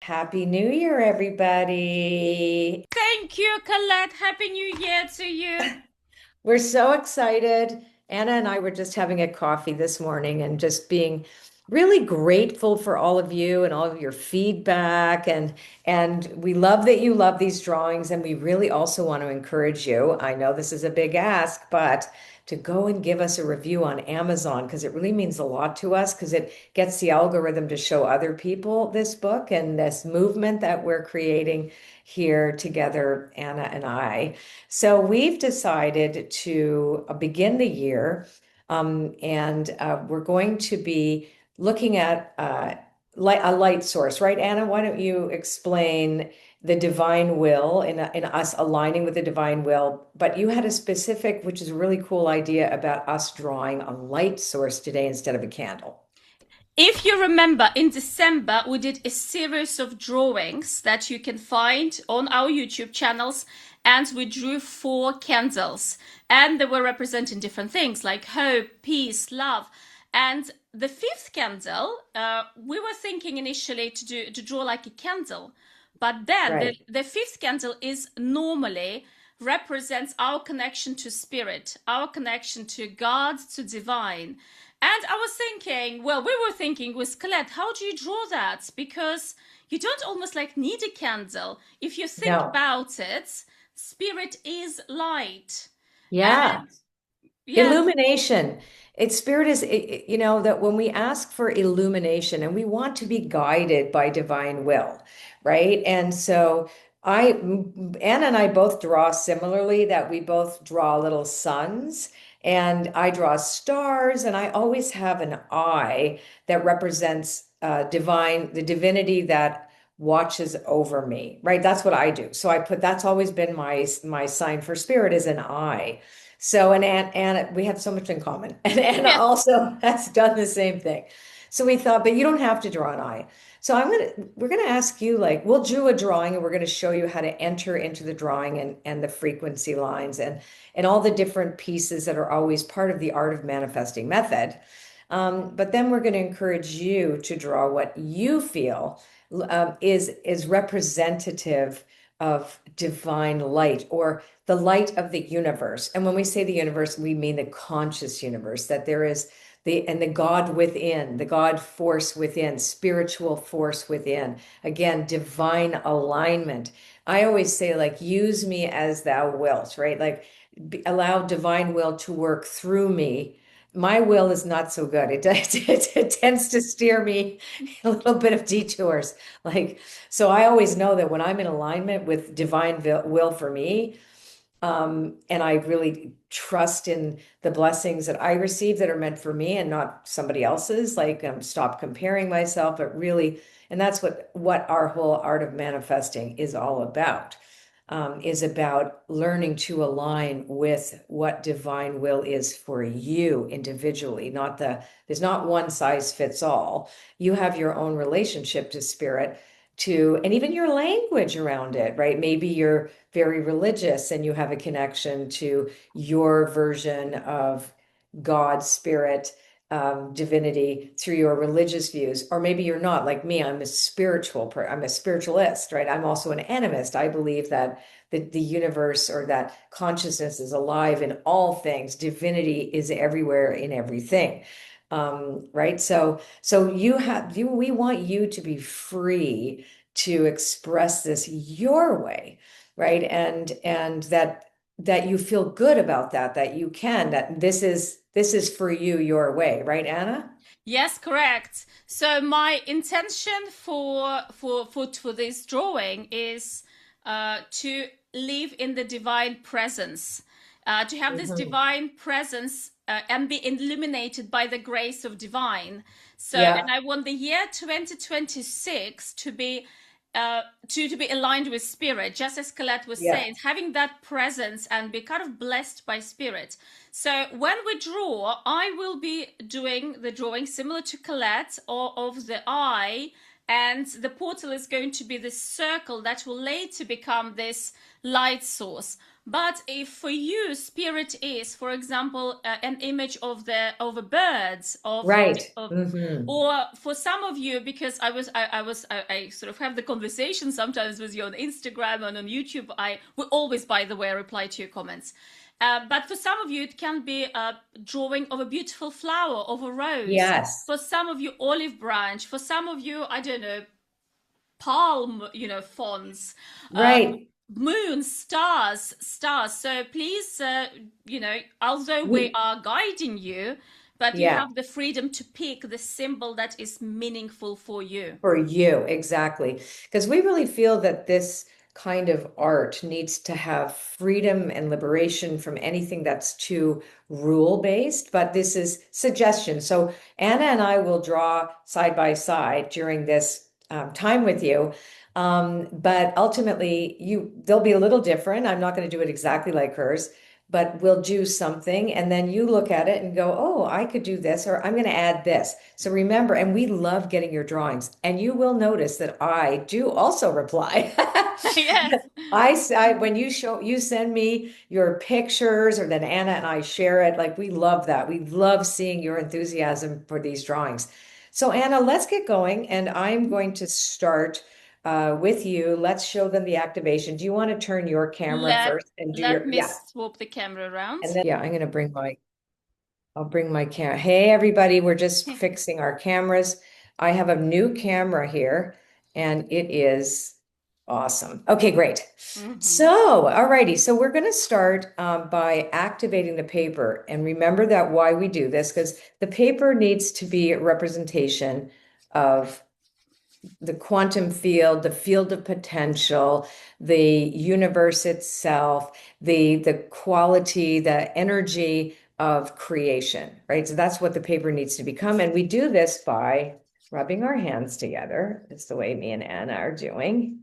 Happy New Year, everybody. Thank you, Colette. Happy New Year to you. We're so excited. Anna and I were just having a coffee this morning and just being really grateful for all of you and all of your feedback and we love that you love these drawings and we really also want to encourage you. I know this is a big ask, but to go and give us a review on Amazon because it really means a lot to us because it gets the algorithm to show other people this book and this movement that we're creating here together, Anna and I. So we've decided to begin the year, and we're going to be looking at a light source, right, Anna? Why don't you explain the divine will in us aligning with the divine will? But you had a specific, which is a really cool idea about us drawing a light source today instead of a candle. If you remember, in December, we did a series of drawings that you can find on our YouTube channels, and we drew four candles, and they were representing different things like hope, peace, love. And the fifth candle, we were thinking initially to draw like a candle, but then Right. the fifth candle is normally represents our connection to spirit, our connection to God, to divine. And I was thinking, well, we were thinking with Colette, how do you draw that? Because you don't almost like need a candle. If you think No. about it, spirit is light. Yeah. And yes, Illumination. Its spirit is, that when we ask for illumination and we want to be guided by divine will, right? And so Anna and I both draw similarly, that we both draw little suns and I draw stars, and I always have an eye that represents the divinity that watches over me, right? That's what I do. So that's always been my sign for spirit is an eye. So, and Anna, we have so much in common. And Anna yes, also has done the same thing. So we thought, but you don't have to draw an eye. So we're gonna ask you, like, we'll do a drawing and we're gonna show you how to enter into the drawing and the frequency lines and all the different pieces that are always part of the art of manifesting method. But then we're gonna encourage you to draw what you feel is representative of divine light or the light of the universe. And when we say the universe, we mean the conscious universe, that there is the God within, the God force within, spiritual force within. Again, divine alignment. I always say, like, use me as thou wilt, right? Like, allow divine will to work through me. My will is not so good. It tends to steer me a little bit of detours. Like, so I always know that when I'm in alignment with divine will for me, and I really trust in the blessings that I receive that are meant for me and not somebody else's. Like, stop comparing myself, but really, and that's what our whole art of manifesting is all about. Is about learning to align with what divine will is for you individually. There's not one size fits all. You have your own relationship to spirit, and even your language around it, right? Maybe you're very religious and you have a connection to your version of God, spirit, divinity through your religious views. Or maybe you're not like me. I'm a spiritualist, right? I'm also an animist. I believe that the universe or that consciousness is alive in all things. Divinity is everywhere in everything. Right. So we want you to be free to express this your way, right? And that you feel good about that you can, that this is for you your way, right, Anna? yes, correct. So my intention for this drawing is to live in the divine presence, to have this Mhm. divine presence and be illuminated by the grace of divine. So, and Yeah, I want the year 2026 to be to be aligned with spirit, just as Colette was yeah. saying, having that presence and be kind of blessed by spirit. So when we draw, I will be doing the drawing similar to Colette or of the eye and the portal is going to be this circle that will later become this light source. But if for you spirit is, for example, an image of the birds Right. of Hmm. or for some of you, because I sort of have the conversation sometimes with you on Instagram and on YouTube. I will always, by the way, reply to your comments. But for some of you, it can be a drawing of a beautiful flower, of a rose. Yes. For some of you, olive branch. For some of you, I don't know, palm, fonts, Right. moons, stars. So please, although we We, are guiding you, but you yeah. have the freedom to pick the symbol that is meaningful for you. For you, exactly. Because we really feel that this kind of art needs to have freedom and liberation from anything that's too rule-based, but this is suggestion. So Anna and I will draw side by side during this time with you. But ultimately, they'll be a little different. I'm not going to do it exactly like hers, but we'll do something, and then you look at it and go, oh, I could do this, or I'm going to add this. So remember, and we love getting your drawings, and you will notice that I do also reply. Yes. When you send me your pictures, or then Anna and I share it, like we love that. We love seeing your enthusiasm for these drawings. So Anna, let's get going, and I'm going to start with you. Let's show them the activation. Do you want to turn your camera Let first and do let your, me yeah. swap the camera And around. then, yeah, I'll bring my camera. Hey, everybody, we're just fixing our cameras. I have a new camera here, and it is awesome. Okay, great. Hmm. So, alrighty, so we're going to start by activating the paper. And remember that why we do this, because the paper needs to be a representation of the quantum field, the field of potential, the universe itself, the quality, the energy of creation, right? So that's what the paper needs to become. And we do this by rubbing our hands together. It's the way me and Anna are doing.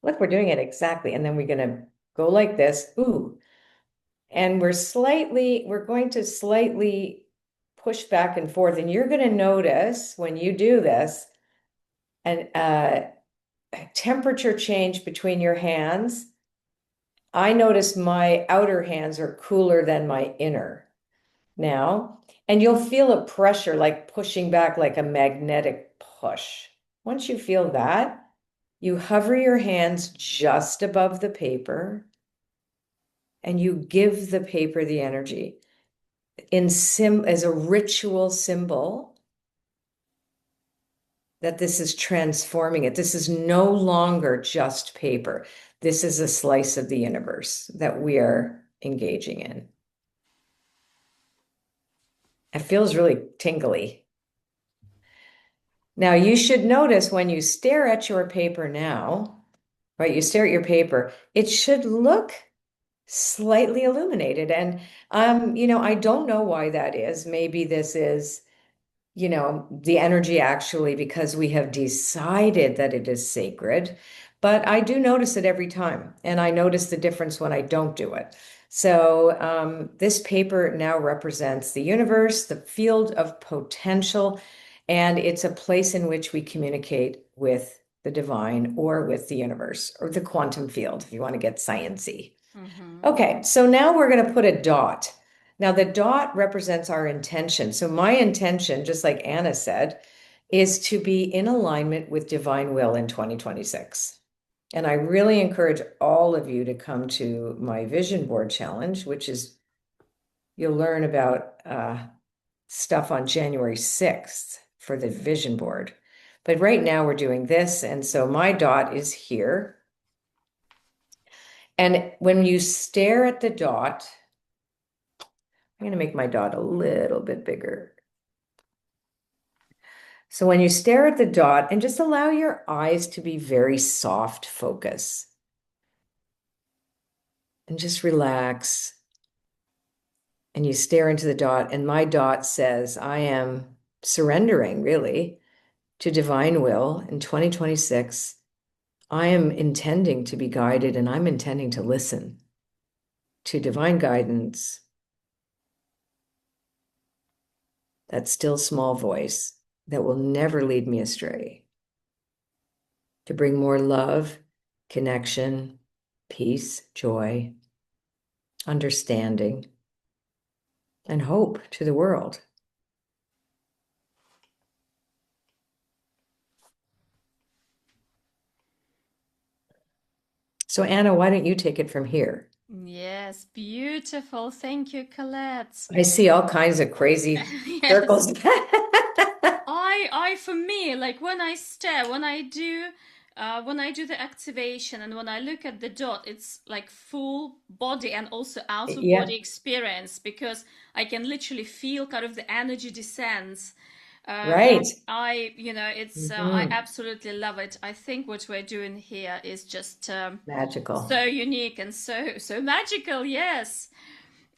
Look, we're doing it exactly. And then we're going to go like this. Ooh. And we're going to slightly push back and forth. And you're going to notice when you do this, and temperature change between your hands. I notice my outer hands are cooler than my inner now. And you'll feel a pressure like pushing back, like a magnetic push. Once you feel that, you hover your hands just above the paper and you give the paper the energy as a ritual symbol that this is transforming it. This is no longer just paper. This is a slice of the universe that we are engaging in. It feels really tingly. Now, you should notice when you stare at your paper now, right? You stare at your paper, it should look slightly illuminated. And I don't know why that is. Maybe this is the energy actually because we have decided that it is sacred. But I do notice it every time, and I notice the difference when I don't do it. So this paper now represents the universe, the field of potential, and it's a place in which we communicate with the divine or with the universe or the quantum field, if you want to get sciencey. Hmm. Okay, so now we're going to put a dot. Now, the dot represents our intention. So, my intention, just like Anna said, is to be in alignment with divine will in 2026. And I really encourage all of you to come to my vision board challenge, which is you'll learn about stuff on January 6th for the vision board. But right now we're doing this. And so my dot is here. And when you stare at the dot, I'm going to make my dot a little bit bigger. So when you stare at the dot and just allow your eyes to be very soft focus and just relax and you stare into the dot and my dot says, I am surrendering really to divine will in 2026. I am intending to be guided and I'm intending to listen to divine guidance, that still small voice that will never lead me astray. to bring more love, connection, peace, joy, understanding, and hope to the world. So, Anna, why don't you take it from here? Yes, beautiful. Thank you, Colette. I see all kinds of crazy Yes. circles. For me, like when I stare, when I do the activation and when I look at the dot, it's like full body and also out of Yeah, body experience because I can literally feel kind of the energy descends. right. I Hmm. absolutely love it. I think what we're doing here is just Magical. so unique and so magical. Yes.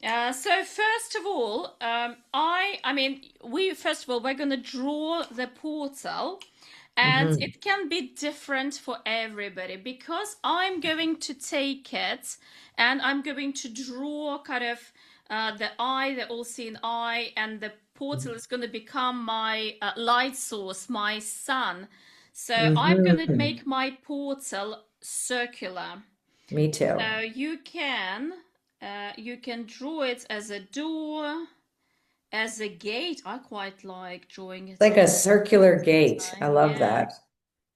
So first of all, I mean, we first of all we're gonna draw the portal, and Hmm. it can be different for everybody because I'm going to take it and I'm going to draw kind of the eye, the all-seeing eye, and the portal is going to become my light source, my sun. So I'm going to Hmm. make my portal circular. Me too. So you can draw it as a door, as a gate. I quite like drawing it Like as a circular a gate. I sign. love Yeah. that.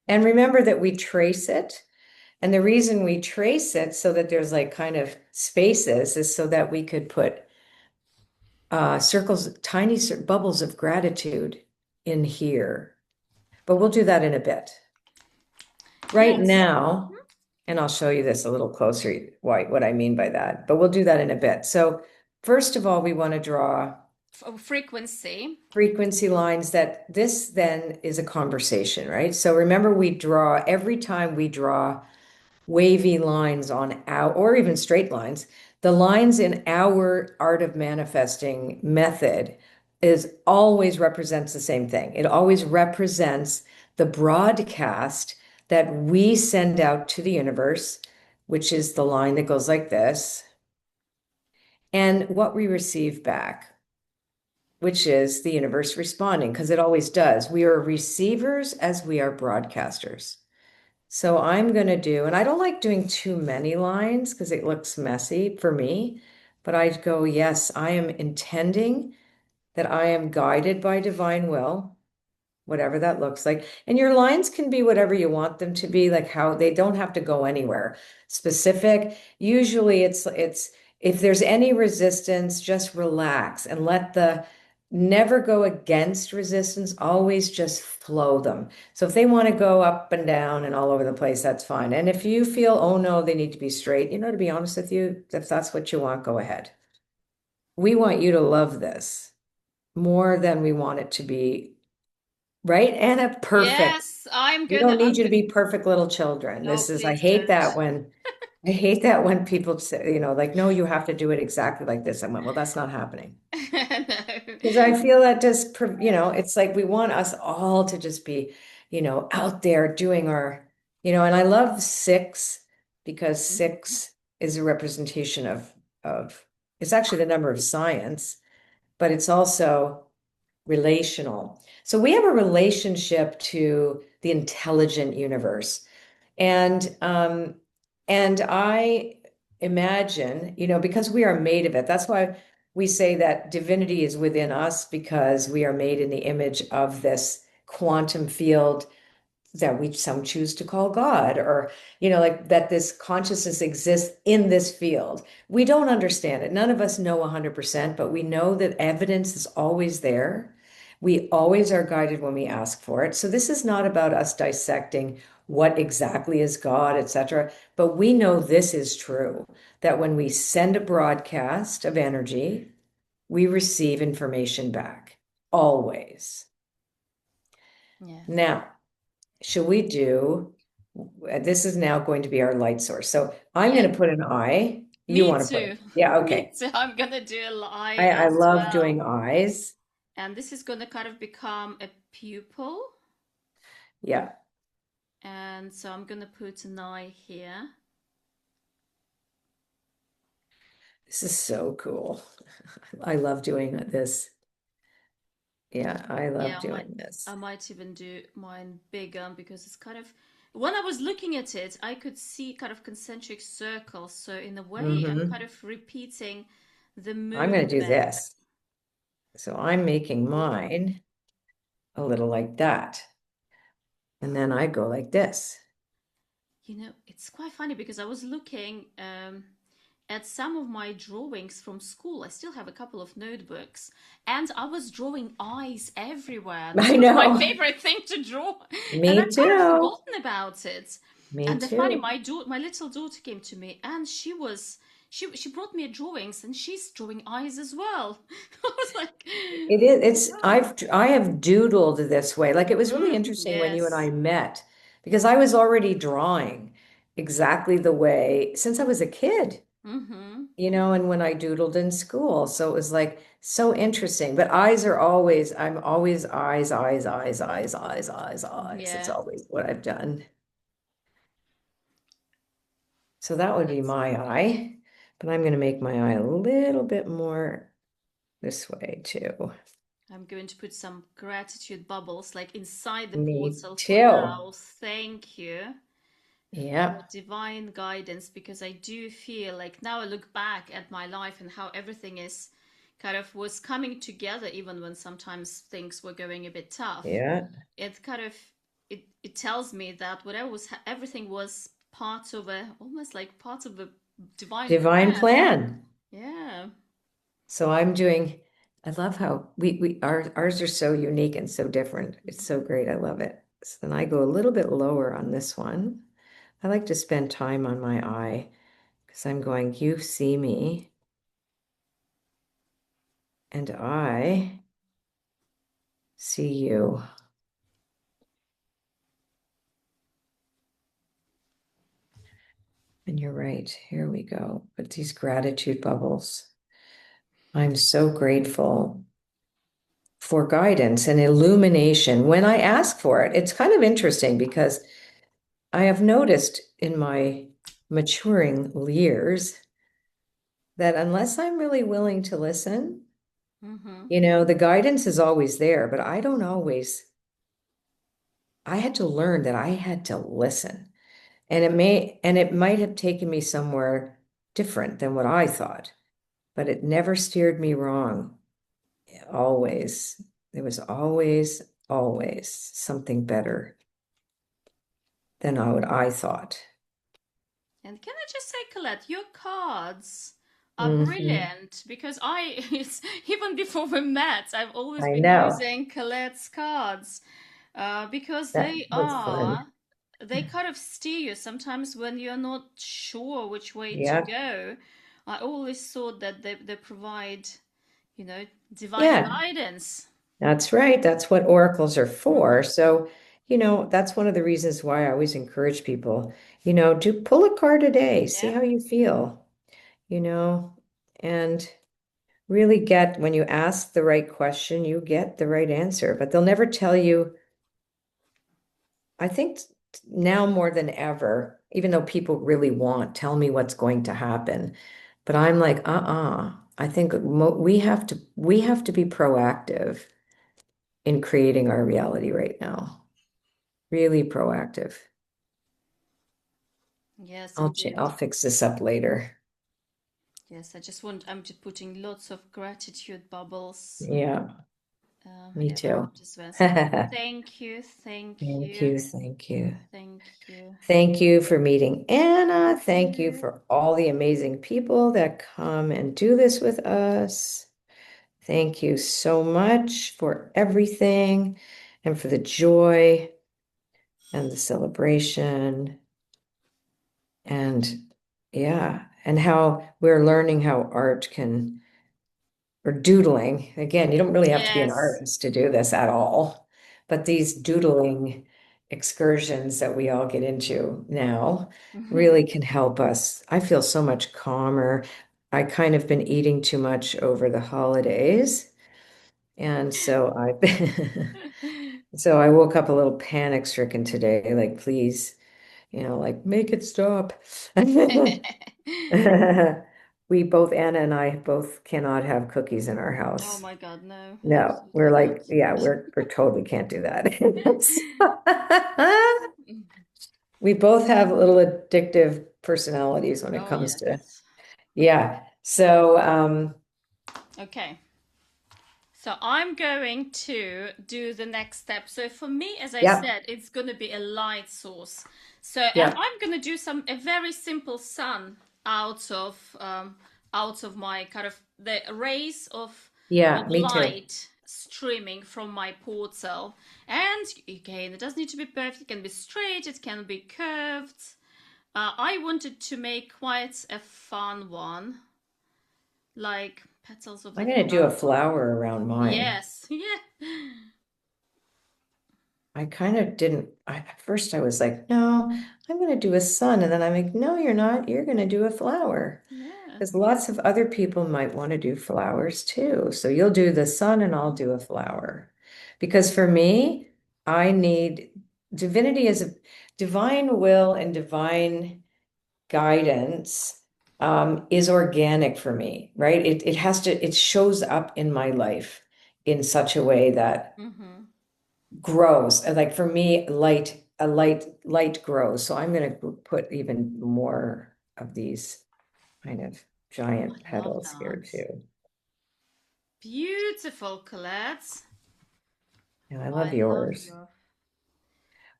And remember that we trace it. And the reason we trace it so that there's like kind of spaces is so that we could put circles, tiny bubbles of gratitude in here. But we'll do that in a bit. Right Yes. now, and I'll show you this a little closer, what I mean by that, but we'll do that in a bit. So first of all, we want to draw Frequency. frequency lines that this then is a conversation, right? So remember, we draw every time we draw wavy lines on our, or even straight lines, the lines in our art of manifesting method is always represents the same thing. It always represents the broadcast that we send out to the universe, which is the line that goes like this, and what we receive back, which is the universe responding, because it always does. We are receivers as we are broadcasters. So I'm going to do, and I don't like doing too many lines because it looks messy for me, but I go, yes, I am intending that I am guided by divine will, whatever that looks like. And your lines can be whatever you want them to be, like how they don't have to go anywhere specific. Usually it's if there's any resistance, just relax and let the never go against resistance, always just flow them. So if they want to go up and down and all over the place, that's fine. And if you feel, oh no, they need to be straight, to be honest with you, if that's what you want, go ahead. We want you to love this more than we want it to be. Right? Anna, perfect. Yes, We don't need you to be perfect little children. Oh, This is, please don't. I hate that when people say, like, no, you have to do it exactly like this. I went, well, that's not happening. Because I No. feel that just, it's like we want us all to just be, out there doing our, and I love six because six is a representation of, it's actually the number of science, but it's also relational. So we have a relationship to the intelligent universe. And I imagine, because we are made of it. That's why we say that divinity is within us because we are made in the image of this quantum field that we some choose to call God, or like that this consciousness exists in this field. We don't understand it. None of us know 100%, but we know that evidence is always there. We always are guided when we ask for it. So this is not about us dissecting what exactly is God, etc. But we know this is true, that when we send a broadcast of energy, we receive information back. Always. Yes. Now, should we do, this is now going to be our light source. So I'm Yeah, going to put an eye. You me want to put too. it. Yeah, Me okay. too. I'm gonna do a lie I as love well. doing eyes. And this is gonna kind of become a pupil. Yeah, And so I'm gonna put an eye here. this is so cool. I love doing this. Yeah, I love Yeah, doing I this. might even do mine bigger because it's kind of when I was looking at it, I could see kind of concentric circles. So in a way, I'm kind Hmm. of repeating the I'm going to do movement. this. So I'm making mine a little like that. And then I go like this. You know, it's quite funny because I was looking at some of my drawings from school. I still have a couple of notebooks, and I was drawing eyes everywhere. This I was my know. favorite thing to draw, and Me I've kind of too. forgotten about it. Me And the funny, too. my little daughter came to me, and she brought me drawings, and she's drawing eyes as well. I was like, It is, wow. I have doodled this way. Like it was really interesting when you and I Yes. met because I was already drawing exactly the way since I was a kid, Mm-hmm. and when I doodled in school. So it was like so interesting. But eyes are always, I'm always eyes, eyes, eyes, eyes, eyes, eyes, eyes. It's Yeah. always what I've done. So that would be That's my eye. But I'm going to make my eye a little bit more this way too. I'm going to put some gratitude bubbles like inside the Me portal for too. now. Thank you for Yeah. divine guidance because I do feel like now I look back at my life and how everything is kind of was coming together even when sometimes things were going a bit tough. Yeah. It kind of it tells me that whatever was everything was part of a almost like part of a divine Divine plan. plan. Yeah. So I love how ours are so unique and so different. It's so great. I love it. So then I go a little bit lower on this one. I like to spend time on my eye because I'm going, you see me and I see you. And you're right. Here we go. But these gratitude bubbles. I'm so grateful for guidance and illumination when I ask for it. It's kind of interesting because I have noticed in my maturing years that unless I'm really willing to listen, Mm-hmm. the guidance is always there, but I don't always, I had to learn that I had to listen. And it might have taken me somewhere different than what I thought, but it never steered me wrong. Always. There was always, always something better than what I thought. And can I just say, Colette, your cards are Hmm. brilliant because it's, even before we met, I've always I been know. using Colette's cards because That was fun. they kind of steer you sometimes when you're not sure which way to Yeah. go. I always thought that they provide, you know, divine Yeah, guidance. that's right. That's what oracles are for. Hmm. So, that's one of the reasons why I always encourage people, do pull a card a day, see Yeah. how you feel, you know, and really get when you ask the right question, you get the right answer, but they'll never tell you. I think now more than ever, even though people really want, tell me what's going to happen. But I'm like, I think we have to be proactive in creating our reality right now. Really proactive. Yes, I'll indeed. fix this up later. Yes, I'm just putting lots of gratitude bubbles. Yeah, me Yeah, too. around as well. So Thank thank you, you, thank you. thank you. Thank you for meeting Anna. Thank you Yeah. for all the amazing people that come and do this with us. Thank you so much for everything and for the joy and the celebration. And yeah, and how we're learning how art can, or doodling. Again, you don't really have to be an Yes. artist to do this at all, but these doodling excursions that we all get into now really can help us. I feel so much calmer. I kind of been eating too much over the holidays. And so so I woke up a little panic stricken today, like, please, like, make it stop. We both, Anna and I both cannot have cookies in our Oh house. my God, no, No, absolutely we're not. like, yeah, we're totally can't do that. we both have little addictive personalities when it Oh, comes to, yes. yeah. So, Okay. So I'm going to do the next step. So for me, as I yep, said, it's going to be a light source. So, and yep, I'm going to do a very simple sun out of my kind of the rays yeah, of me too. light streaming from my portal. And again, it doesn't need to be perfect. It can be straight. It can be curved. I wanted to make quite a fun one, like petals of I'm the going to do a flower. flower around mine. Yes, yeah. I kind of didn't, at first I was like, no, I'm going to do a sun. And then I'm like, no, you're not. You're going to do a flower. Yeah. Because lots of other people might want to do flowers too. So you'll do the sun and I'll do a flower. Because for me, I need divinity as a divine will and divine guidance is organic for me, right? It has to, it shows up in my life in such a way that Mm-hmm. grows. Like for me, light grows. So I'm going to put even more of these kind of I giant love petals here that. too. Beautiful, Colette. And I love I love yours. your.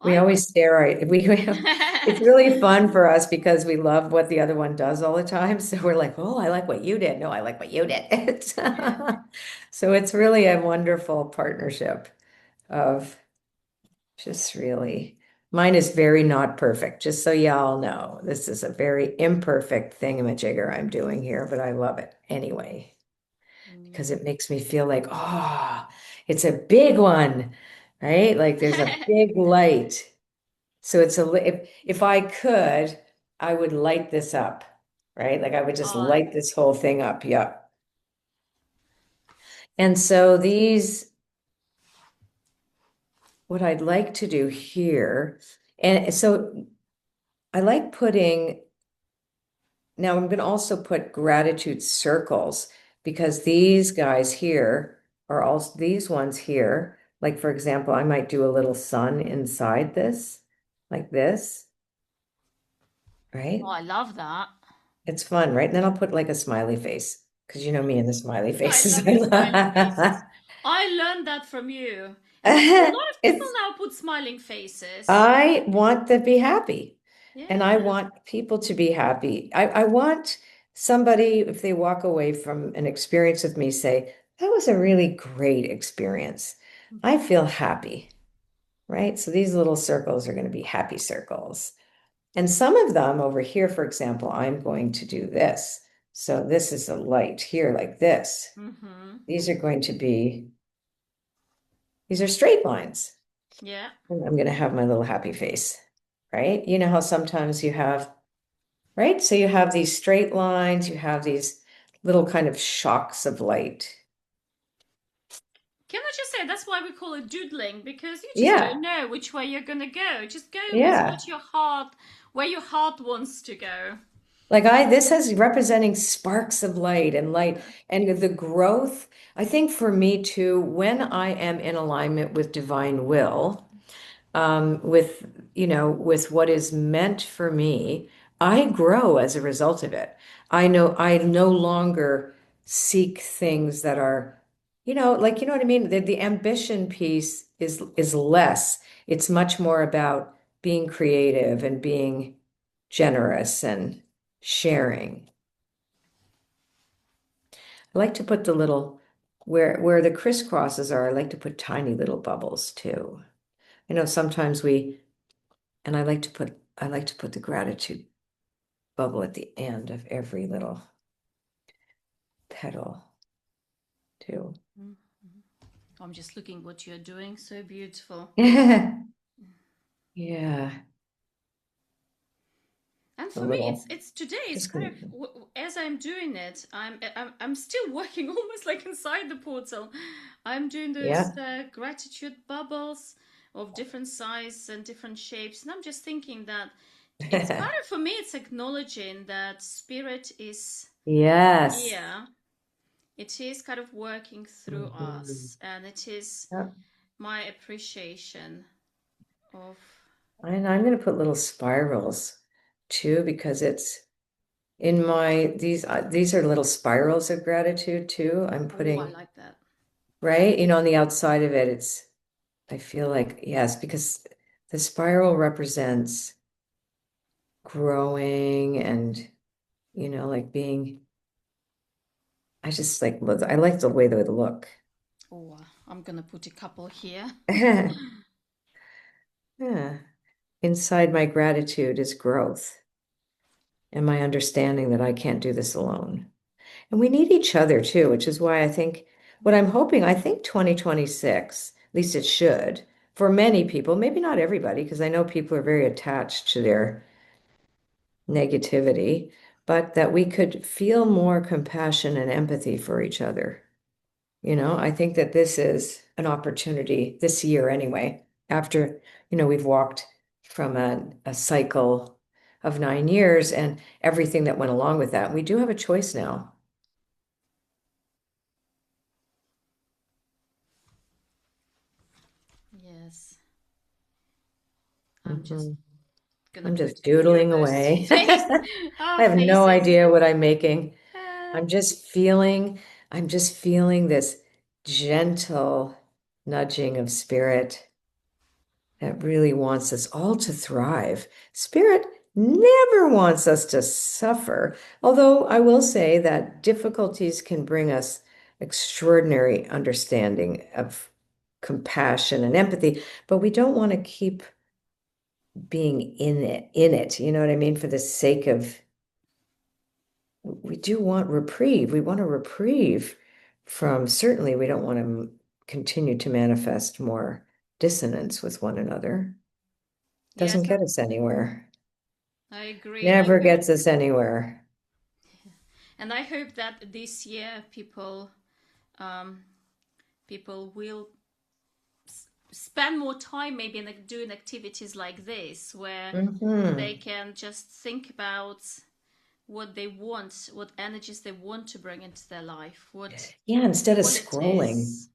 We I always stare at it's really fun for us because we love what the other one does all the time. So we're like, oh, I like what you did. No, I like what you did. So it's really a wonderful partnership of just really, mine is very not perfect, just so y'all know. This is a very imperfect thingamajigger I'm doing here, but I love it anyway Mm. because it makes me feel like, oh, it's a big one, right? Like there's a big light. So it's if I could, I would light this up, right? Like I would just Oh, light this whole thing up. Yep. And so what I'd like to do here, and so I like putting, now I'm going to also put gratitude circles because these guys here are also, these ones here, like for example, I might do a little sun inside this, like this, oh, right? I love that. It's fun, right? And then I'll put like a smiley face because you know me and the smiley I faces. love your smiling faces. I learned that from you. And I see a lot of people It's now put smiling faces. I want to be happy and I Yeah. want people to be happy. I want somebody, if they walk away from an experience with me, say, that was a really great experience. I feel happy, right? So these little circles are going to be happy circles. And some of them over here, for example, I'm going to do this. So this is a light here like this. Mm-hmm. These are going to be, these are straight lines. Yeah. And I'm going to have my little happy face, right? You know how sometimes you have, right? So you have these straight lines, you have these little kind of shocks of light. Can I just say that's why we call it doodling, because you just Yeah, don't know which way you're gonna go. Just go with yeah. where your heart wants to go. Like this has representing sparks of light and light and the growth. I think for me too, when I am in alignment with divine will, with with what is meant for me, I grow as a result of it. I know I no longer seek things that are, like what I mean. The ambition piece is less. It's much more about being creative and being generous and sharing. I like to put the little where the crisscrosses are, I like to put tiny little bubbles too. I know sometimes and I like to put the gratitude bubble at the end of every little petal too. Mhm. I'm just looking what you're doing. So beautiful. Yeah, And a for me, little. it's today. It's Just kind gonna, of as I'm doing it, I'm still working almost like inside the portal. I'm doing those yeah, gratitude bubbles of different size and different shapes, and I'm just thinking that it's kind of for me. It's acknowledging that spirit is yes. here. It is kind of working through Mhm. us, and it is Yep. my appreciation of. And I'm going to put little spirals too, because it's in my, these are little spirals of gratitude too. I'm Oh, I putting, like that. right? On the outside of it, I feel like, yes, because the spiral represents growing and, like being, I just like, I like the way they look. Oh, I'm gonna put a couple here. Yeah. Inside my gratitude is growth and my understanding that I can't do this alone. And we need each other too, which is why I think what I'm hoping, I think 2026, at least it should, for many people, maybe not everybody, because I know people are very attached to their negativity, but that we could feel more compassion and empathy for each other. I think that this is an opportunity this year anyway, after, we've walked from a cycle of 9 years and everything that went along with that. We do have a choice now. Yes, I'm just Mhm. gonna I'm put just doodling universe away. face, I have no faces. idea what I'm making. Uh, I'm just feeling, I'm just feeling this gentle nudging of spirit that really wants us all to thrive. Spirit never wants us to suffer, although I will say that difficulties can bring us extraordinary understanding of compassion and empathy, but we don't want to keep being in it, you know what I mean, for the sake of we do want reprieve. We want a reprieve from certainly we don't want to continue to manifest more dissonance with one another. Doesn't yes, get us anywhere. I agree, and I Never hope, gets us anywhere. that this year um, people will spend more time maybe in doing activities like this, where they Hmm. can just think about what they want, what energies they want to bring into their life, Yeah, instead of what it scrolling, is.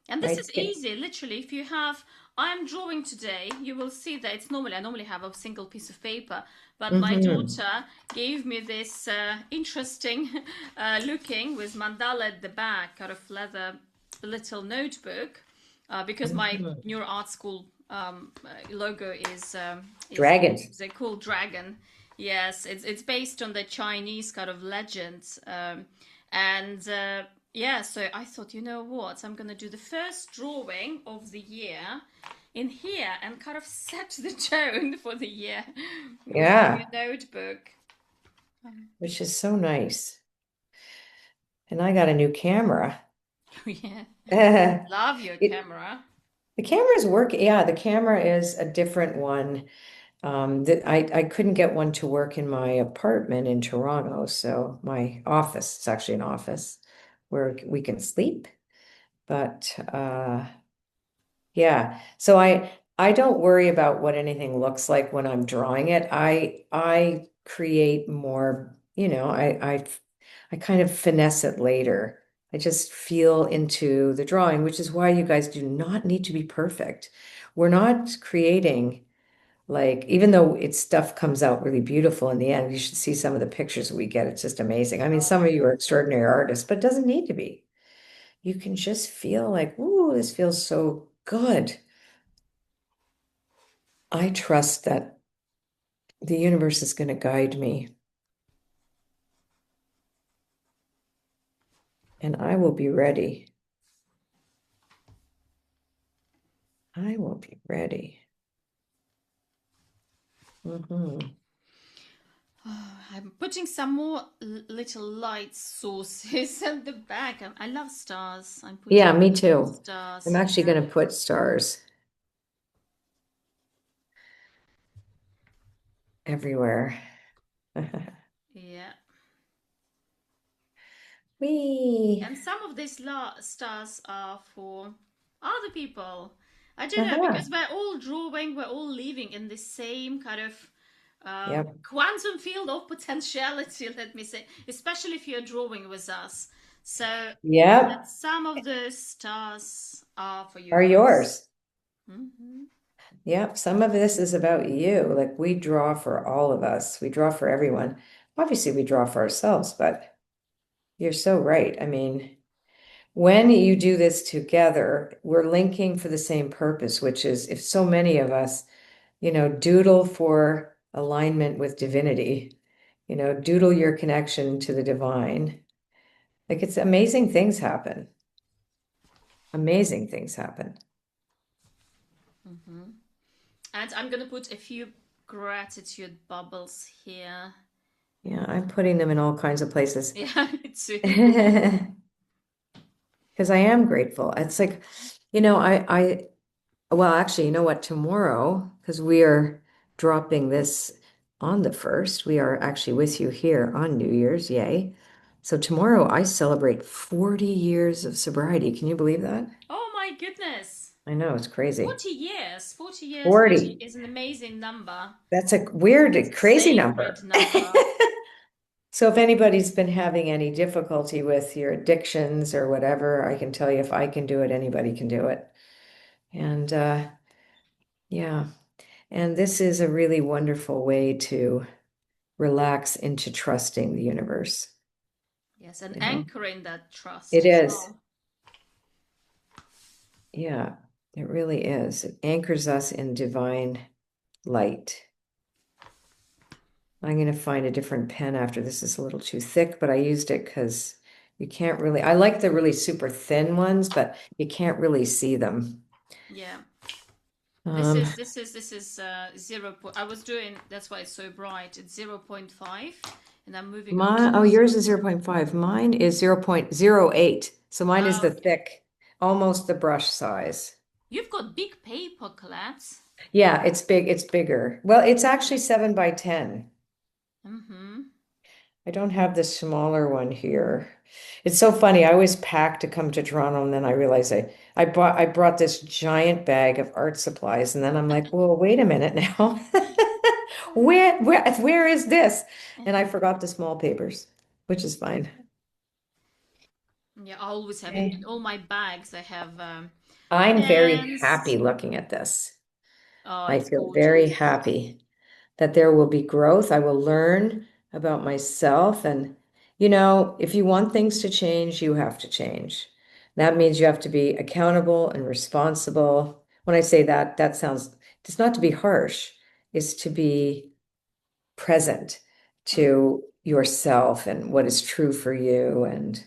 And this right? is easy, literally. If you have, I'm drawing today, you will see that I normally have a single piece of paper, but my Hmm. daughter gave me this interesting looking with mandala at the back out of leather little notebook because my Hmm. neuro art school logo Dragon. is a cool dragon. Yes, it's based on the Chinese kind of legends, and yeah. So I thought, you know what, I'm gonna do the first drawing of the year in here and kind of set the tone for the year using Yeah, a notebook. which is so nice. And I got a new camera. Yeah, It, love your camera. the camera's work. Yeah, the camera is a different one. That I couldn't get one to work in my apartment in Toronto, so my office, it's actually an office where we can sleep. But yeah, so I don't worry about what anything looks like when I'm drawing it. I create more, I kind of finesse it later. I just feel into the drawing, which is why you guys do not need to be perfect. We're not creating. Like, even though it's stuff comes out really beautiful in the end, you should see some of the pictures we get. It's just amazing. I mean, Oh some my of you are God. extraordinary artists, but it doesn't need to be. You can just feel like, ooh, this feels so good. I trust that the universe is going to guide me and I will be ready. I will be ready. Hmm. I'm putting some more little light sources at the back. I love stars. I'm Yeah, putting me little too. I'm stars actually here. going to put stars everywhere. Yeah. Whee! And some of these stars are for other people. I don't know, Uh-huh. because we're all drawing, we're all living in the same kind of Yep. quantum field of potentiality, let me say, especially if you're drawing with us. So Yep. some of the stars are for you Are guys. yours. Mhm. Yep. Some of this is about you. Like we draw for all of us. We draw for everyone. Obviously, we draw for ourselves, but you're so right. I mean, when you do this together, we're linking for the same purpose, which is if so many of us, doodle for alignment with divinity, doodle your connection to the divine. Like it's amazing things happen. Amazing things happen. Hmm. And I'm gonna put a few gratitude bubbles here. Yeah, I'm putting them in all kinds of places. Yeah, me too. Because I am grateful. It's like, well, actually, you know what? Tomorrow, because we are dropping this on the first, we are actually with you here on New Year's. Yay. So tomorrow I celebrate 40 years of sobriety. Can you believe that? Oh my goodness. I know, it's crazy. 40 years. 40 years 40. is an amazing number. That's a weird, It's a crazy sacred number. number. So if anybody's been having any difficulty with your addictions or whatever, I can tell you if I can do it, anybody can do it. And yeah, and this is a really wonderful way to relax into trusting the universe. Yes, and You know, anchoring that trust it as is. well. Yeah, it really is. It anchors us in divine light. I'm going to find a different pen after this is a little too thick, but I used it because you can't really, I like the really super thin ones, but you can't really see them. Yeah. This Um, is zero point. I was doing. That's why it's so bright. It's 0.5, and I'm moving on to oh, yours zero is point. 0.5. Mine is 0.08. So mine is Oh, the okay. thick, almost the brush size. You've got big paper, Colette. Yeah, it's big, it's bigger. Well, it's actually Yeah. 7 by 10. Mm-hmm. I don't have the smaller one here. It's so funny. I always pack to come to Toronto, and then I realized I brought this giant bag of art supplies, and then I'm like, well, wait a minute now. Where is this? And I forgot the small papers, which is fine. Yeah, I always have Okay. in all my bags. I have I'm very pens. happy looking at this. Oh, I it's feel very gorgeous. happy that there will be growth. I will learn about myself. And, if you want things to change, you have to change. That means you have to be accountable and responsible. When I say that, that sounds, it's not to be harsh, it's to be present Mm, to yourself and what is true for you. And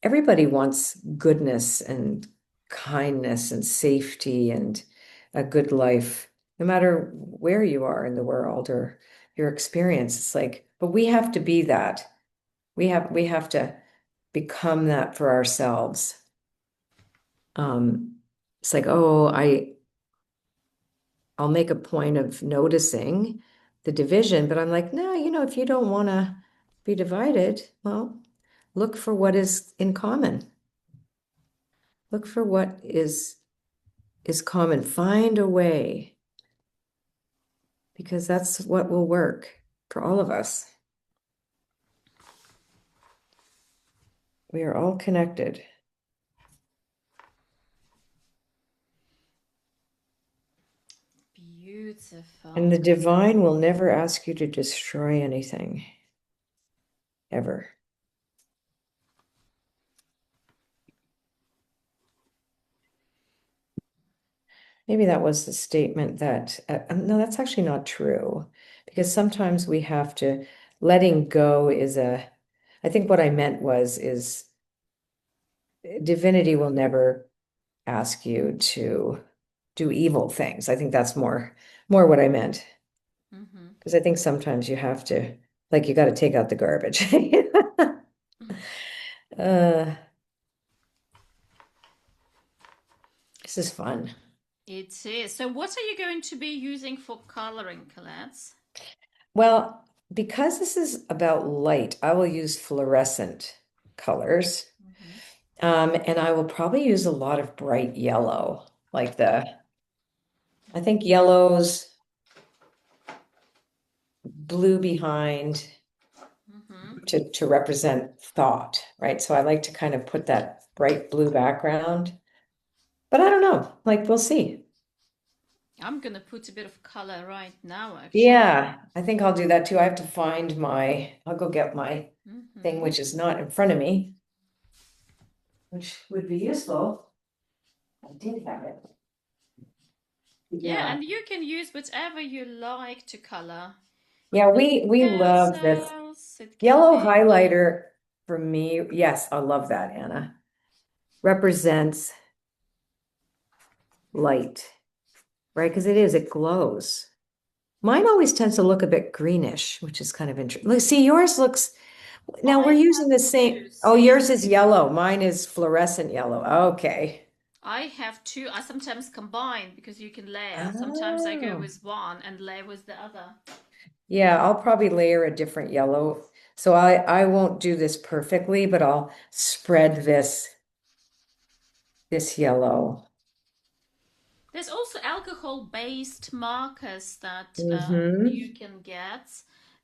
everybody wants goodness and kindness and safety and a good life, no matter where you are in the world or your experience. It's like, but we have to be that. We have to become that for ourselves. It's like, oh, I'll make a point of noticing the division, but I'm like, no, if you don't want to be divided, well, look for what is in common. Look for what is common. Find a way because that's what will work for all of us. We are all connected. And the beautiful. divine will never ask you to destroy anything, ever. Maybe that was the statement that, no, that's actually not true because sometimes we have to, letting go I think what I meant is divinity will never ask you to do evil things. I think that's more what I meant. Mm-hmm. Because I think sometimes you have to, like, you got to take out the garbage. Uh, this is fun. It is. So, what are you going to be using for coloring, Colette? Well, because this is about light, I will use fluorescent colors. Mm-hmm. And I will probably use a lot of bright yellow, like I think yellows, blue behind Mm-hmm. to represent thought, right? So I like to kind of put that bright blue background. But I don't know. Like, we'll see. I'm gonna put a bit of color right now, actually. Yeah, I think I'll do that too. I have to find I'll go get my thing, Hmm. which is not in front of me, which would be useful. I did have it. Yeah, Yeah. and you can use whatever you like to color. Yeah, Could be we love this pencils, it can yellow be. highlighter for me. Yes, I love that, Anna. Represents light, right? Because it glows. Mine always tends to look a bit greenish, which is kind of interesting. Look, see, yours looks, now we're I using have the same. two, Oh, see? yours is yellow. Mine is fluorescent yellow. Okay. I have two. I sometimes combine because you can layer. Sometimes I go Oh, with one and layer with the other. yeah, I'll probably layer a different yellow. So I won't do this perfectly, but I'll spread this yellow. There's also alcohol-based markers that you Mm-hmm. can get,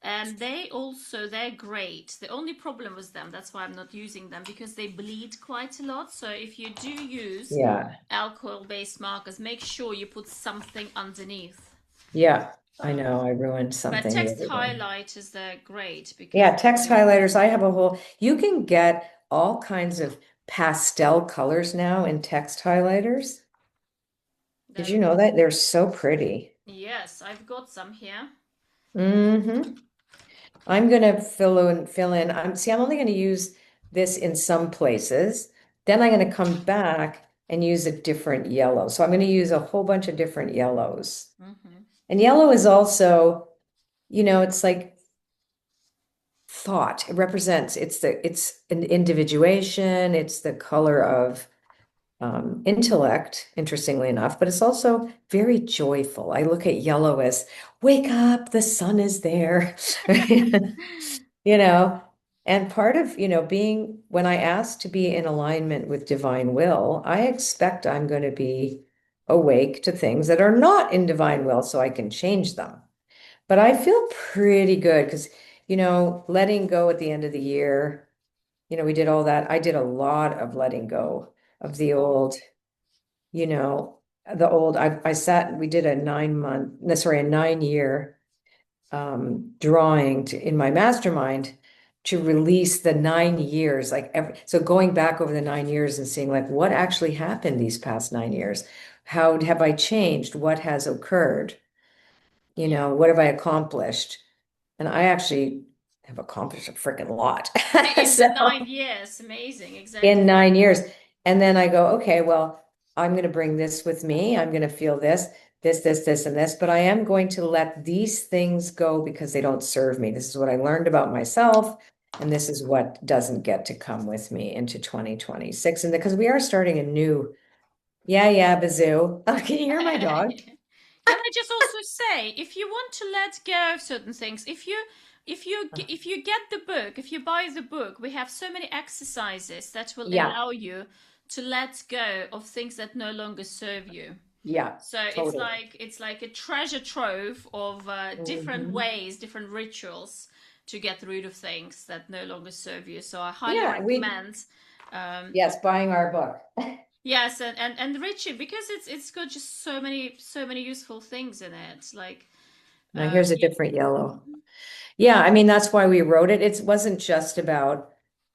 and they're great. The only problem with them, that's why I'm not using them, because they bleed quite a lot. So if you do use Yeah. alcohol-based markers, make sure you put something underneath. Yeah. I Um, know I ruined but something the text other day. highlighters, they're great Yeah, because text highlighters. I have a whole, you can get all kinds of pastel colors now in text highlighters. Did that you know that? They're so pretty. yes, I've got some here. Mm-hmm. I'm gonna fill in. I'm only gonna use this in some places. Then I'm gonna come back and use a different yellow. So I'm gonna use a whole bunch of different yellows. Hmm. And yellow is also, it's like thought. It represents, it's an individuation, it's the color of intellect, interestingly enough, but it's also very joyful. I look at yellow as wake up, the sun is there. You know, and part of, being when I ask to be in alignment with divine will, I expect I'm going to be awake to things that are not in divine will so I can change them. But I feel pretty good because, letting go at the end of the year, we did all that. I did a lot of letting go of the old, you know, I sat, we did a 9 month, no, sorry, a 9 year drawing in my mastermind to release the 9 years, so going back over the 9 years and seeing like what actually happened these past 9 years. How have I changed? What has occurred? Yeah. What have I accomplished? And I actually have accomplished a freaking lot. In the So 9 years, amazing, in exactly. 9 years. And then I go, okay, well, I'm going to bring this with me. I'm going to feel this, and this, but I am going to let these things go because they don't serve me. This is what I learned about myself. And this is what doesn't get to come with me into 2026. And because we are starting a new, yeah, bazoo. Oh, can you hear my dog? Can I just also say, if you want to let go of certain things, if you get the book, if you buy the book, we have so many exercises that will Yeah, allow you to let go of things that no longer serve you. yeah, So totally. it's like a treasure trove of different Mhm. ways, different rituals to get rid of things that no longer serve you. So I highly Yeah, recommend. Um, yes, buying our book. yes, and Richie, because it's got just so many useful things in it. Like Now here's a you, different yellow. Yeah, I mean, that's why we wrote it. It wasn't just about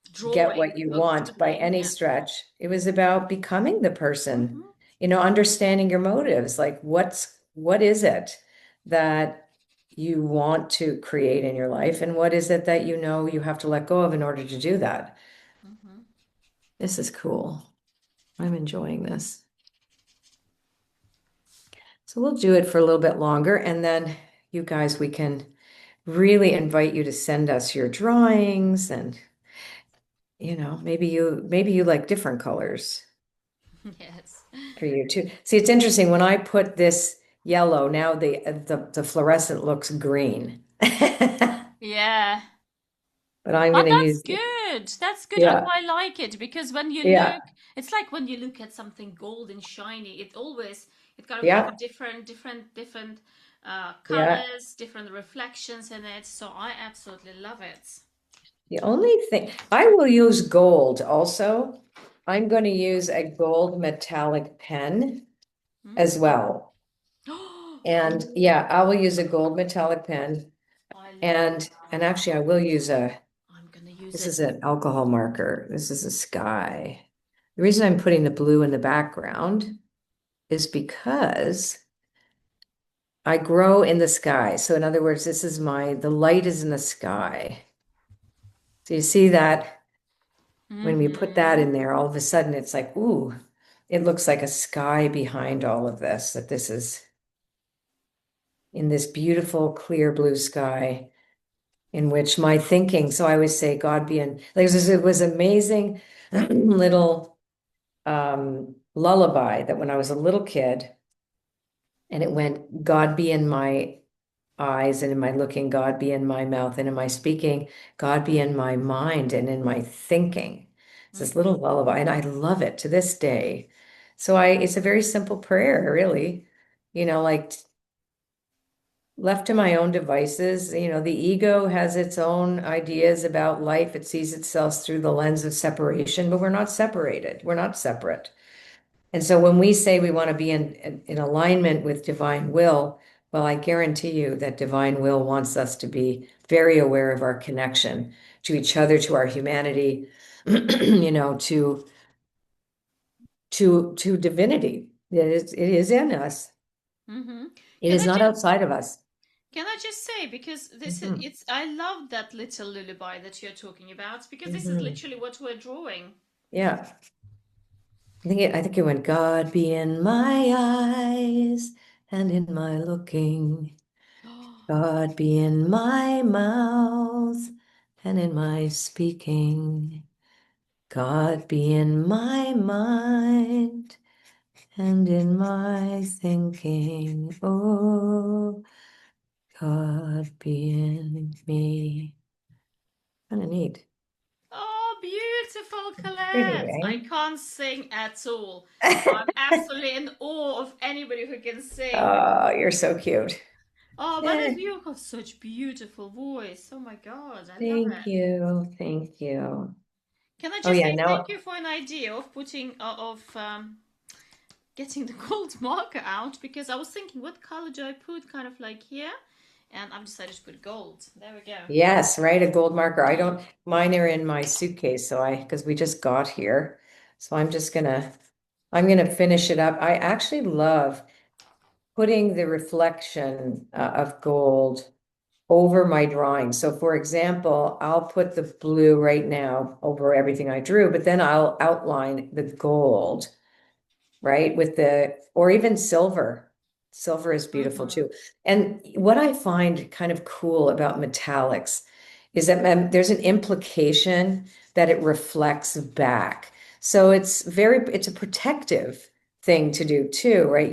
get drawing, what you book want by doodling, any yeah. stretch. It was about becoming the person, Hmm. understanding your motives. Like what is it that you want to create in your life? And what is it that you have to let go of in order to do that? Hmm. This is cool. I'm enjoying this. So we'll do it for a little bit longer, and then you guys, we can really invite you to send us your drawings and maybe you like different colors Yes. for you too. See, it's interesting when I put this yellow, now the fluorescent looks green. Yeah. But I'm Oh, going to that's use it. good. That's good. I Yeah. quite like it because when you Yeah. look, it's like when you look at something gold and shiny, it kind of have Yeah. different Yeah. colors, different reflections in it. So I absolutely love it. The only thing I will use gold also. I'm going to use a gold metallic pen as Mm. well. And Oh, yeah, I will use a gold metallic pen I love and that. actually I will use I'm gonna use this it. is an alcohol marker. This is a sky. The reason I'm putting the blue in the background is because I grow in the sky. So in other words, this is the light is in the sky. So you see that when we put that Mm-hmm. in there, all of a sudden it's like, ooh, it looks like a sky behind all of this, that this is in this beautiful, clear blue sky in which my thinking, so I always say, God be in, like, it was amazing little lullaby that when I was a little kid, and it went, God be in my eyes and in my looking, God be in my mouth and in my speaking, God be in my mind and in my thinking. It's this Mm-hmm. little lullaby, and I love it to this day. So it's a very simple prayer, really. Like left to my own devices, the ego has its own ideas about life. It sees itself through the lens of separation, but we're not separated. We're not separate. And so when we say we want to be in alignment with divine will, well, I guarantee you that divine will wants us to be very aware of our connection to each other, to our humanity, to divinity. It is in us. Mm-hmm. It Can is I not just outside of us. can I just say, because this is Hmm. it's I love that little lullaby that you're talking about, because this is Hmm. literally what we're drawing. Yeah. I think it went, God be in my eyes and in my looking. God be in my mouth and in my speaking. God be in my mind and in my thinking. Oh, God be in me. Kind of neat. Oh, beautiful, Pretty, Colette. I right? can't sing at all. I'm absolutely in awe of anybody who can sing. Oh, you're so cute. Oh, but Eh, you got such beautiful voice. Oh my God, I love thank it. you. Thank you. Can I Oh, just yeah, say thank now, you for an idea of putting of getting the gold marker out, because I was thinking, what color do I put kind of like here? And I've decided to put gold. There we go. yes, right, a gold marker. Mine are in my suitcase, because we just got here. So I'm gonna finish it up. I actually love putting the reflection of gold over my drawing. So for example, I'll put the blue right now over everything I drew, but then I'll outline the gold, right? Or even silver. Silver is beautiful Mm-hmm. too. And what I find kind of cool about metallics is that there's an implication that it reflects back. So it's a protective thing to do too, right?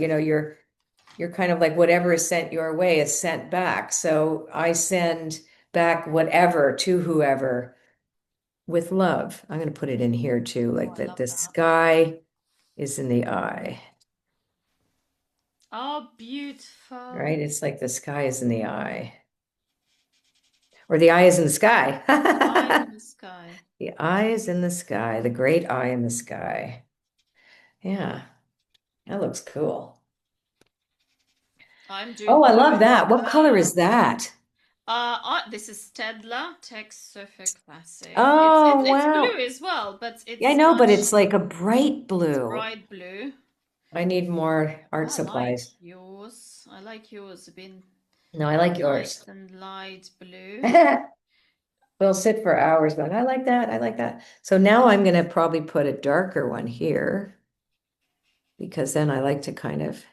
You're kind of like whatever is sent your way is sent back. So I send back whatever to whoever with love. I'm going to put it in here too, Oh, like I that love the that. sky is in the eye, Oh, beautiful. right? It's like the sky is in the eye, or the eye is in the sky. Eye in the sky. The eye is in the sky, the great eye in the sky. Yeah, that looks cool. I'm doing Oh, I blue love in that. What color sky. is that? This is Stedler Text Surfer Classic. Oh, It's wow. blue as well, but Yeah, I it's know, but much it's like a bright it's blue. bright blue. I need more art I like supplies. yours. I like yours a bit No, I like nice yours. and light blue. We'll sit for hours, but I like that. I like that. So now I'm going to probably put a darker one here because then I like to kind of,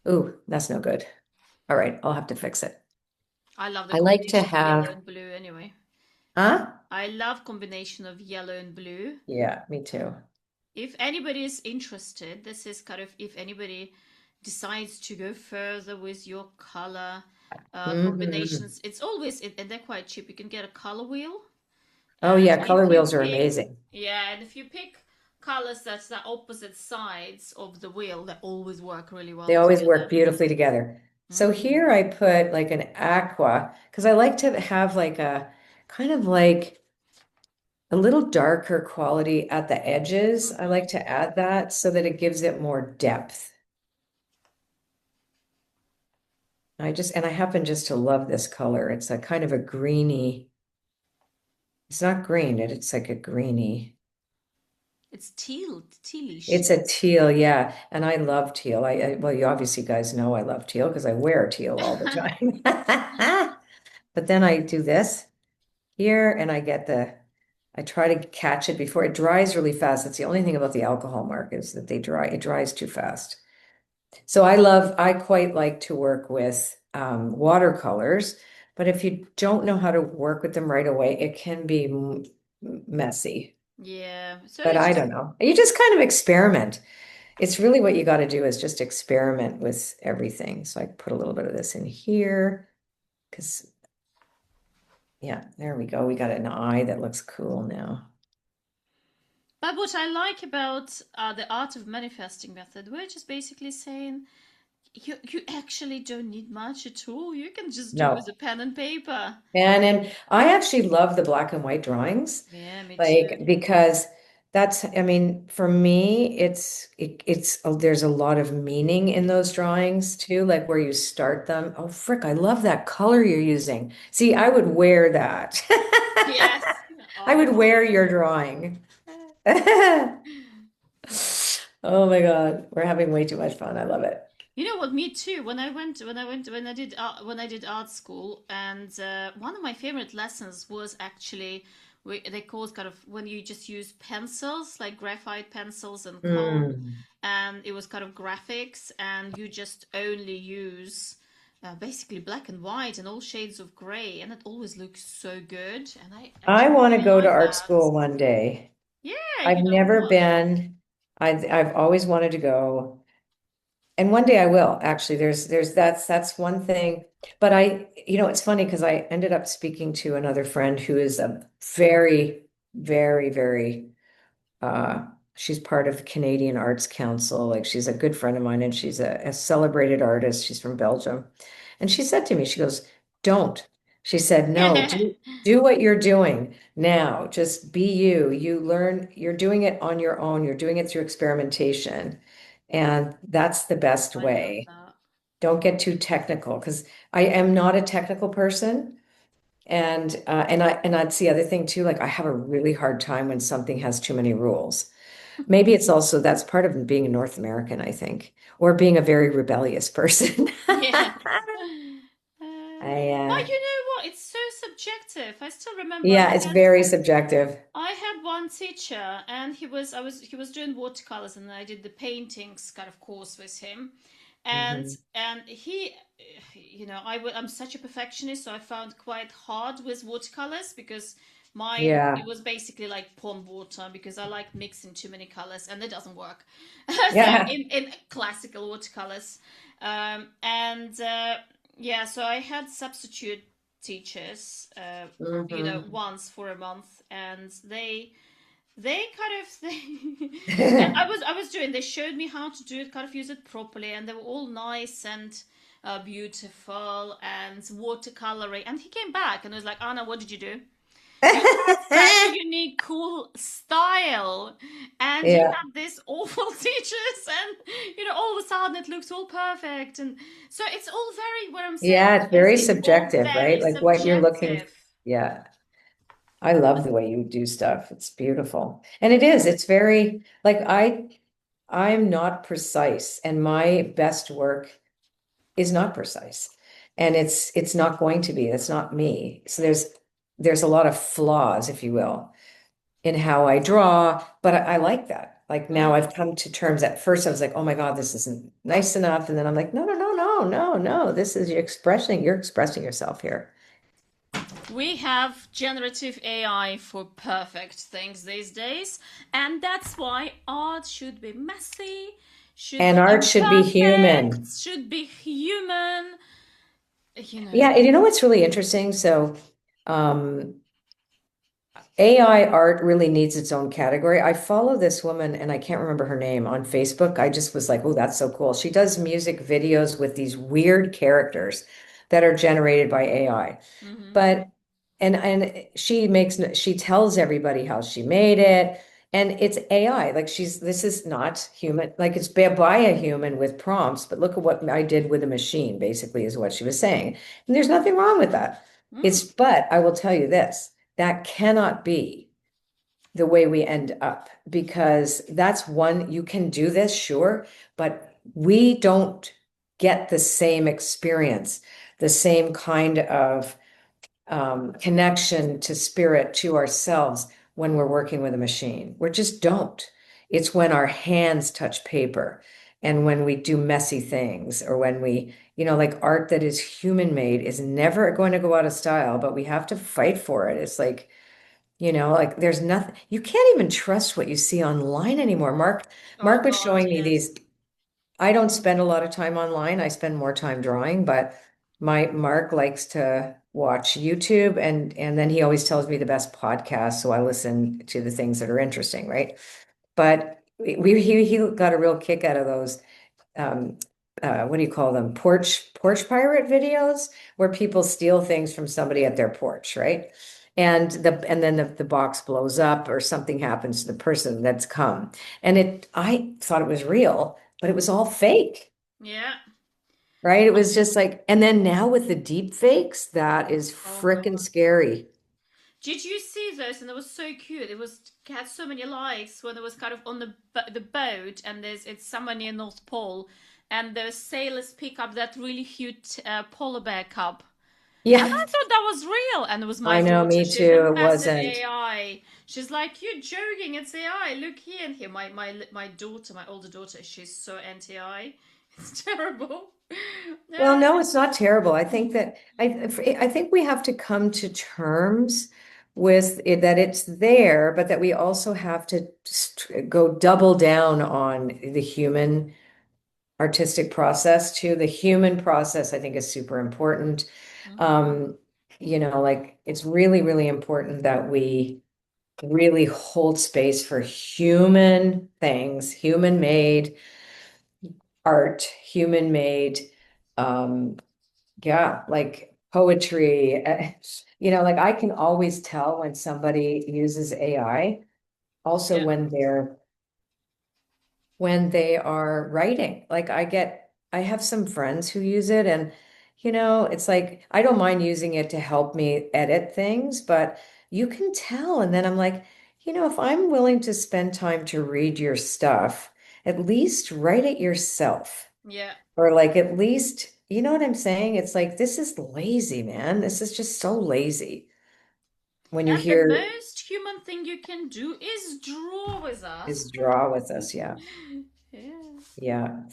ooh, that's no good. All right, I'll have to fix it. I love the I like to combination of yellow have, and blue anyway. huh? I love combination of yellow and blue. Yeah, me too. If anybody is interested, this is kind of if anybody decides to go further with your color Hmm. combinations, it's always, and they're quite cheap. You can get a color wheel, Oh and yeah, color if you wheels are pick, amazing. yeah, and if you pick colors that's the opposite sides of the wheel, they always work really They well always work together. beautifully together. So Hmm. here I put like an aqua because I like to have like a kind of like a little darker quality at the edges. I Hmm. like to add that so that it gives it more depth. And I happen just to love this color. It's a kind of a greeny, it's not green, it's like a greeny. It's tealish. It's a teal, yeah. And I love teal. Well, you obviously guys know I love teal because I wear teal all the time. But then I do this here and I try to catch it before it dries really fast. That's the only thing about the alcohol mark is that it dries too fast. So I quite like to work with watercolors, but if you don't know how to work with them right away, it can be messy. Yeah. So But it's I just don't know. You just kind of experiment. It's really what you got to do is just experiment with everything. So I put a little bit of this in here because, yeah, there we go. We got an eye that looks cool now. but what I like about the art of manifesting method, we're just basically saying you actually don't need much at all. You can just do with No. a pen and paper. And I actually love the black and white drawings, Yeah, me too. like because I mean, for me, there's a lot of meaning in those drawings too, like where you start them. Oh, frick, I love that color you're using. See, I would wear that. Yes. I would Oh. wear your drawing. Oh my God, we're having way too much fun. I love it. You know what? Me too. When I did art school, and one of my favorite lessons was actually they called kind of when you just use pencils like graphite pencils and coal, Mm. and it was kind of graphics, and you just only use basically black and white and all shades of gray, and it always looks so good. And I I actually want to really go to like art that. school one day. Yeah, I've you know never what? been. I've always wanted to go, and one day I will. Actually, that's one thing. But it's funny because I ended up speaking to another friend who is a very, very, very uh, she's part of the Canadian Arts Council. Like she's a good friend of mine, and she's a celebrated artist. She's from Belgium, and she said to me, she goes, "Don't." She said, "No, do what you're doing now. Just be you. You learn. You're doing it on your own. You're doing it through experimentation, and that's the best I love way. that. Don't get too technical because I am not a technical person." And that's the other thing too. Like I have a really hard time when something has too many rules. Maybe it's also that's part of being a North American, I think, or being a very rebellious person. Yeah. I But you know what? It's so subjective. I still remember Yeah, it's very subjective. I had one teacher, and he was doing watercolors, and I did the paintings kind of course with him, Hmm. and he, I'm such a perfectionist, so I found quite hard with watercolors because mine it Yeah. was basically like pond water because I like mixing too many colors and it doesn't work. So Yeah. in classical watercolors, and yeah, so I had substitute teachers, Hmm. once for a month, and they kind of I was doing. They showed me how to do it, kind of use it properly, and they were all nice and beautiful and watercolory. And he came back and was like, "Anna, what did you do? You have such a unique, cool style, and you Yeah. have this awful teachers, and all of a sudden it looks all perfect." And so it's all very, what I'm saying Yeah, it's is very it's all subjective, very right? Like what you're looking. subjective. Yeah. I love the way you do stuff. It's beautiful. And it is, it's very like I'm not precise and my best work is not precise. And it's not going to be. That's not me. So there's a lot of flaws, if you will, in how I draw, but I like that. Like now Mm. I've come to terms at first I was like, oh my God, this isn't nice enough. And then I'm like, no, no, no, no, no, no. This is you're expressing yourself here. We have generative AI for perfect things these days, and that's why art should be messy, should And be art should be imperfect, human. should be human, you Yeah, know. and you know what's really interesting? So AI art really needs its own category. I follow this woman and I can't remember her name on Facebook. I just was like, oh, that's so cool. She does music videos with these weird characters that are generated by AI. Hmm. But and she tells everybody how she made it, and it's AI. Like this is not human, like it's by a human with prompts, but look at what I did with a machine, basically, is what she was saying. And there's nothing wrong with that. Mm. But I will tell you this, that cannot be the way we end up, because that's one, you can do this, sure, but we don't get the same experience, the same kind of connection to spirit, to ourselves, when we're working with a machine. We just don't. It's when our hands touch paper and when we do messy things, or when like art that is human made is never going to go out of style, but we have to fight for it. It's like there's nothing, you can't even trust what you see online anymore. Oh Mark was God, showing me yes. these. I don't spend a lot of time online. I spend more time drawing, but my Mark likes to watch YouTube, and then he always tells me the best podcasts, so I listen to the things that are interesting, right? But he got a real kick out of those um what do you call them? Porch pirate videos, where people steal things from somebody at their porch, right? And then the box blows up or something happens to the person that's come. And I thought it was real, but it was all fake, Yeah. right? It was just like, and then now with the deep fakes, that is Oh God. freaking scary. Did you see those? And it was so cute. It was had so many likes when it was kind of on the boat, and it's somewhere near North Pole, and the sailors pick up that really cute polar bear cub. And Yeah, I thought that was real, and it was my I know, daughter. me She's a too. It massive wasn't. AI. She's like, "You're joking? It's AI. Look here and here." My daughter, my older daughter, she's so anti-AI. It's terrible. Well, Yeah, no, it's not terrible. I think that I think we have to come to terms with it, that it's there, but that we also have to go double down on the human artistic process too. The human process, I think, is super important. mm-hmm. Um, like it's really, really important that we really hold space for human things, human made art, human made um yeah, like poetry. Like I can always tell when somebody uses AI, also Yeah, when they are writing. Like I have some friends who use it, and it's like I don't mind using it to help me edit things, but you can tell. And then I'm like, if I'm willing to spend time to read your stuff, at least write it yourself. yeah. Or like at least, you know what I'm saying? It's like this is lazy, man. This is just so lazy. When you And the hear most human thing you can do is draw with us. is draw with us, yeah. Yeah. Yeah.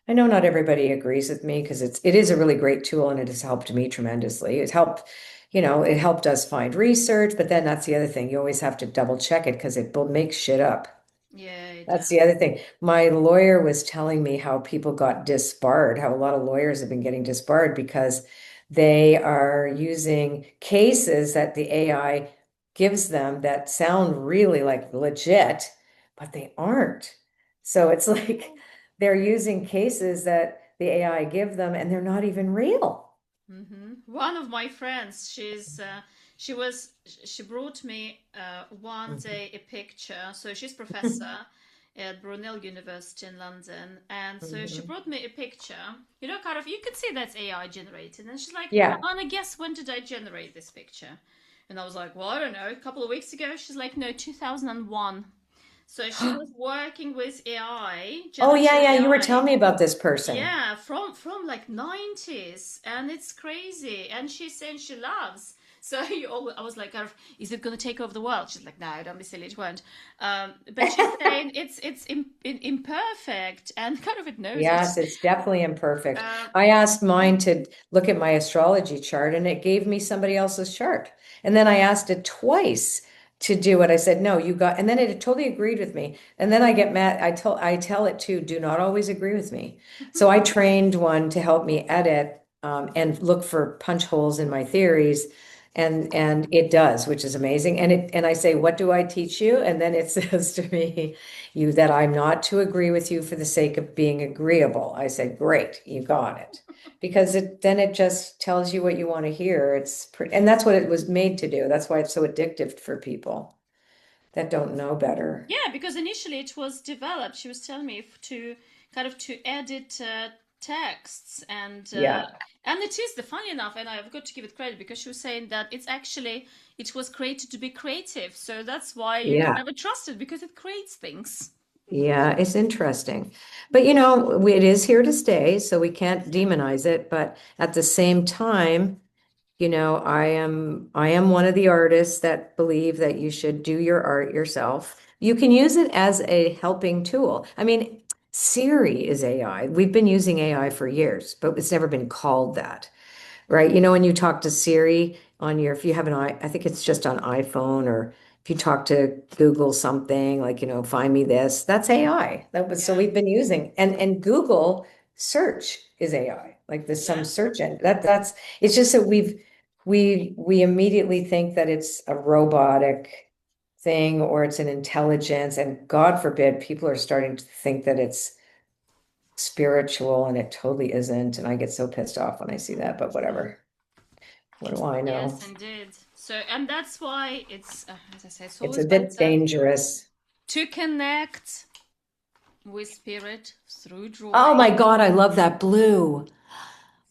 I know not everybody agrees with me, because it is a really great tool, and it has helped me tremendously. It helped us find research, but then that's the other thing. You always have to double check it, because it will make shit up. Yeah, it That's does. the other thing. My lawyer was telling me how people got disbarred, how a lot of lawyers have been getting disbarred because they are using cases that the AI gives them that sound really like legit, but they aren't. So it's like they're using cases that the AI give them, and they're not even real. One of my friends, she brought me one Mhm. day a picture. So she's professor at Brunel University in London, and so she Mhm. brought me a picture. Kind of you could see that's AI generated, and she's like, Yeah. "Anna, guess when did I generate this picture?" And I was like, "Well, I don't know, a couple of weeks ago." She's like, "No, 2001." So she was working with AI, Oh, generative yeah, yeah. You were telling AI. me about this person. Yeah, from like 90s, and it's crazy. And she's saying she loves. So I was like, is it going to take over the world? She's like, no, don't be silly, it won't. But she's saying it's imperfect, and kind of it knows it. Yes, it's definitely imperfect. Um, I asked mine to look at my astrology chart, and it gave me somebody else's chart. And then I asked it twice to do it. I said, no, and then it totally agreed with me. And then I get mad. I tell it to do not always agree with me. So I trained one to help me edit, and look for punch holes in my theories. And it does, which is amazing. And I say, what do I teach you? And then it says to me, you that I'm not to agree with you for the sake of being agreeable. I said, great, you got it. Because it just tells you what you want to hear. And that's what it was made to do. That's why it's so addictive for people that don't know better. Yeah, because initially it was developed, she was telling me, to kind of to edit texts Yeah, and it is the funny enough, and I've got to give it credit because she was saying that it's actually it was created to be creative, so that's why you can yeah. never trust it because it creates things. Yeah, it's interesting. But it is here to stay, so we can't demonize it. But at the same time, I am one of the artists that believe that you should do your art yourself. You can use it as a helping tool. I mean, Siri is AI. We've been using AI for years, but it's never been called that. Right? When you talk to Siri if you have I think it's just on iPhone, or if you talk to Google something like, find me this, that's AI. So Yeah, we've been using, and Google search is AI. Like there's some yeah. search engine it's just that we immediately think that it's a robotic thing or it's an intelligence, and God forbid people are starting to think that it's spiritual, and it totally isn't. And I get so pissed off when I see that, but whatever. What do I know? Yes, indeed. So, and that's why it's, as I say, it's It's always a bit better dangerous. to connect with spirit through Oh drawing. my God, I love that blue.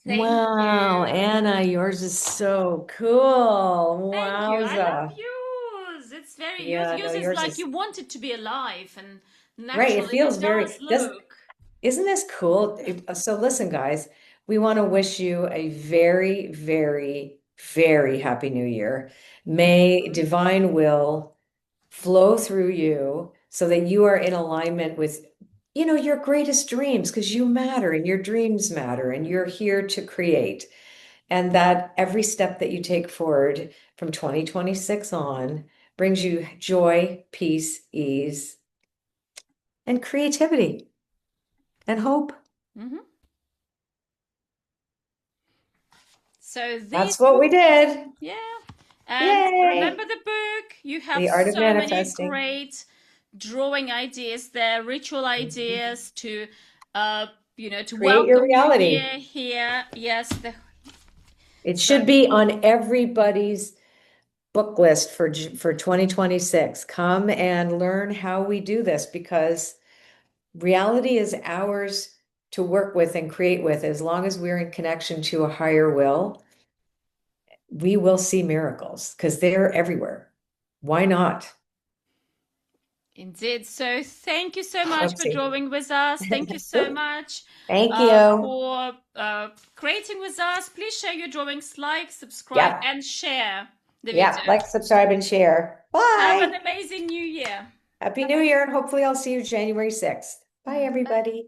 Thank Wow, you. Anna, yours is so cool. Thank you. I love Wowza. yours. It's very yours. Yeah, no, Yours is yours like is you want it to be alive and right. natural, It and it feels does look. isn't this cool? So listen, guys, we want to wish you a very, very, very happy new year. May Mhm. divine will flow through you so that you are in alignment with, your greatest dreams, because you matter and your dreams matter and you're here to create. And that every step that you take forward from 2026 on brings you joy, peace, ease, and creativity and hope. Mhm. So That's these what we were, did. yeah. And remember Yay. the book. You have The art of so many manifesting. great drawing ideas there, ritual Mhm. ideas to, uh, to Create your welcome New reality. Year here. Yes. It So should be on everybody's book list for 2026. Come and learn how we do this, because reality is ours to work with and create with. As long as we're in connection to a higher will, we will see miracles because they're everywhere. Why not? indeed. So thank you so much for Oopsie. drawing with us. Thank you so Oop. much Thank you. for creating with us. Please share your drawings, like, subscribe, Yep. and share the Yep. video. Like, subscribe, and share. Have an Bye. amazing new year. Happy New Year. And hopefully I'll see you January 6th. Bye, Bye. everybody.